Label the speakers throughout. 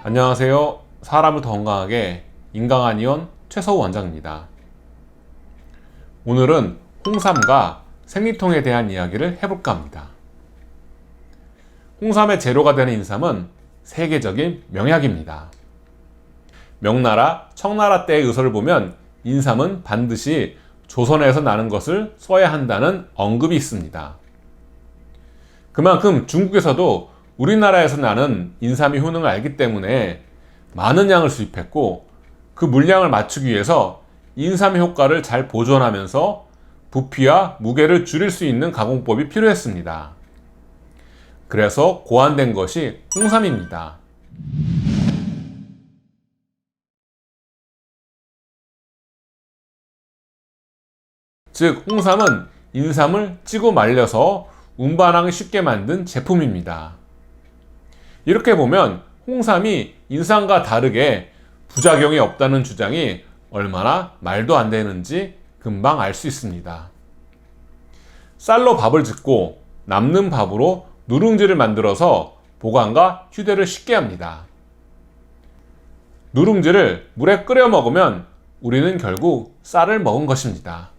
Speaker 1: 안녕하세요. 사람을 더 건강하게 인강한의원 최서우 원장입니다. 오늘은 홍삼과 생리통에 대한 이야기를 해볼까 합니다. 홍삼의 재료가 되는 인삼은 세계적인 명약입니다. 명나라, 청나라 때의 의서를 보면 인삼은 반드시 조선에서 나는 것을 써야 한다는 언급이 있습니다. 그만큼 중국에서도 우리나라에서 나는 인삼의 효능을 알기 때문에 많은 양을 수입했고, 그 물량을 맞추기 위해서 인삼의 효과를 잘 보존하면서 부피와 무게를 줄일 수 있는 가공법이 필요했습니다. 그래서 고안된 것이 홍삼입니다. 즉, 홍삼은 인삼을 찌고 말려서 운반하기 쉽게 만든 제품입니다. 이렇게 보면 홍삼이 인삼과 다르게 부작용이 없다는 주장이 얼마나 말도 안 되는지 금방 알 수 있습니다. 쌀로 밥을 짓고 남는 밥으로 누룽지를 만들어서 보관과 휴대를 쉽게 합니다. 누룽지를 물에 끓여 먹으면 우리는 결국 쌀을 먹은 것입니다.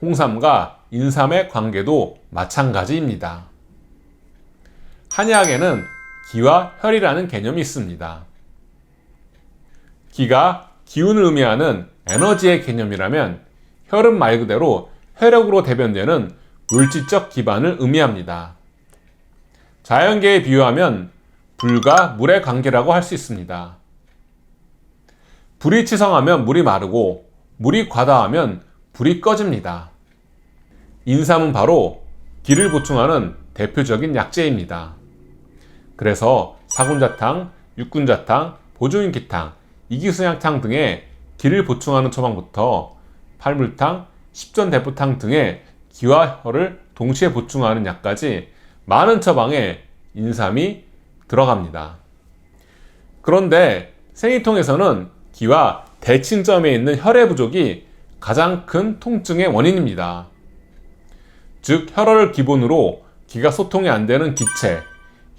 Speaker 1: 홍삼과 인삼의 관계도 마찬가지입니다. 한의학에는 기와 혈이라는 개념이 있습니다. 기가 기운을 의미하는 에너지의 개념이라면 혈은 말 그대로 혈액으로 대변되는 물질적 기반을 의미합니다. 자연계에 비유하면 불과 물의 관계라고 할 수 있습니다. 불이 치성하면 물이 마르고 물이 과다하면 불이 꺼집니다. 인삼은 바로 기를 보충하는 대표적인 약재입니다. 그래서 사군자탕, 육군자탕, 보조인기탕, 이기순약탕 등의 기를 보충하는 처방부터 팔물탕, 십전대포탕 등의 기와 혈을 동시에 보충하는 약까지 많은 처방에 인삼이 들어갑니다. 그런데 생리통에서는 기와 대칭점에 있는 혈의 부족이 가장 큰 통증의 원인입니다. 즉, 혈을 기본으로 기가 소통이 안 되는 기체,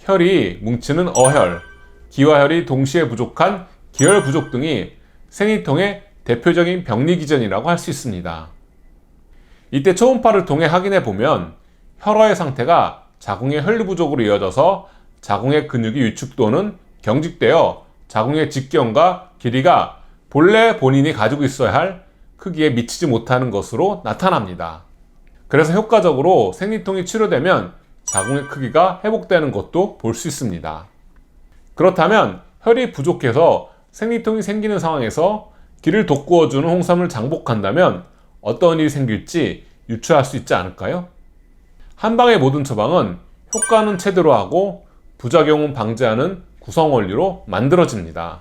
Speaker 1: 혈이 뭉치는 어혈, 기와 혈이 동시에 부족한 기혈 부족 등이 생리통의 대표적인 병리기전이라고 할 수 있습니다. 이때 초음파를 통해 확인해 보면 혈어의 상태가 자궁의 혈류 부족으로 이어져서 자궁의 근육이 위축 또는 경직되어 자궁의 직경과 길이가 본래 본인이 가지고 있어야 할 크기에 미치지 못하는 것으로 나타납니다. 그래서 효과적으로 생리통이 치료되면 자궁의 크기가 회복되는 것도 볼 수 있습니다. 그렇다면 혈이 부족해서 생리통이 생기는 상황에서 기를 돋구어주는 홍삼을 장복한다면 어떤 일이 생길지 유추할 수 있지 않을까요? 한방의 모든 처방은 효과는 제대로 하고 부작용은 방지하는 구성원리로 만들어집니다.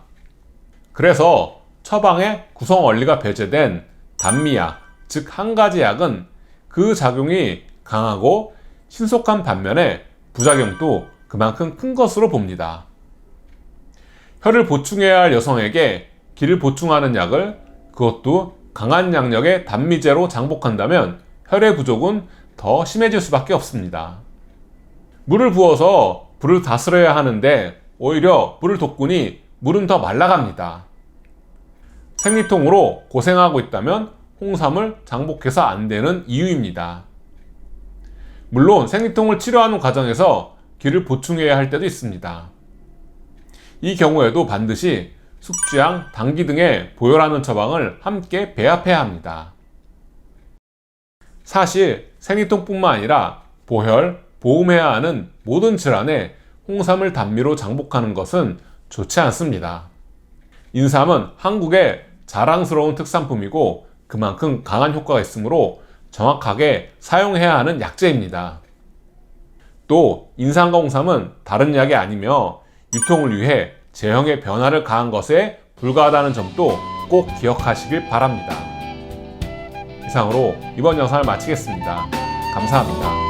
Speaker 1: 그래서 처방에 구성원리가 배제된 단미약, 즉 한 가지 약은 그 작용이 강하고 신속한 반면에 부작용도 그만큼 큰 것으로 봅니다. 혈을 보충해야 할 여성에게 기를 보충하는 약을, 그것도 강한 양력의 단미제로 장복한다면 혈의 부족은 더 심해질 수밖에 없습니다. 물을 부어서 불을 다스려야 하는데 오히려 물을 돋구니 물은 더 말라갑니다. 생리통으로 고생하고 있다면 홍삼을 장복해서 안 되는 이유입니다. 물론 생리통을 치료하는 과정에서 기를 보충해야 할 때도 있습니다. 이 경우에도 반드시 숙주양, 당기 등의 보혈하는 처방을 함께 배합해야 합니다. 사실 생리통뿐만 아니라 보혈, 보음해야 하는 모든 질환에 홍삼을 단미로 장복하는 것은 좋지 않습니다. 인삼은 한국의 자랑스러운 특산품이고 그만큼 강한 효과가 있으므로 정확하게 사용해야 하는 약재입니다. 또 인삼과 홍삼은 다른 약이 아니며 유통을 위해 제형의 변화를 가한 것에 불과하다는 점도 꼭 기억하시길 바랍니다. 이상으로 이번 영상을 마치겠습니다. 감사합니다.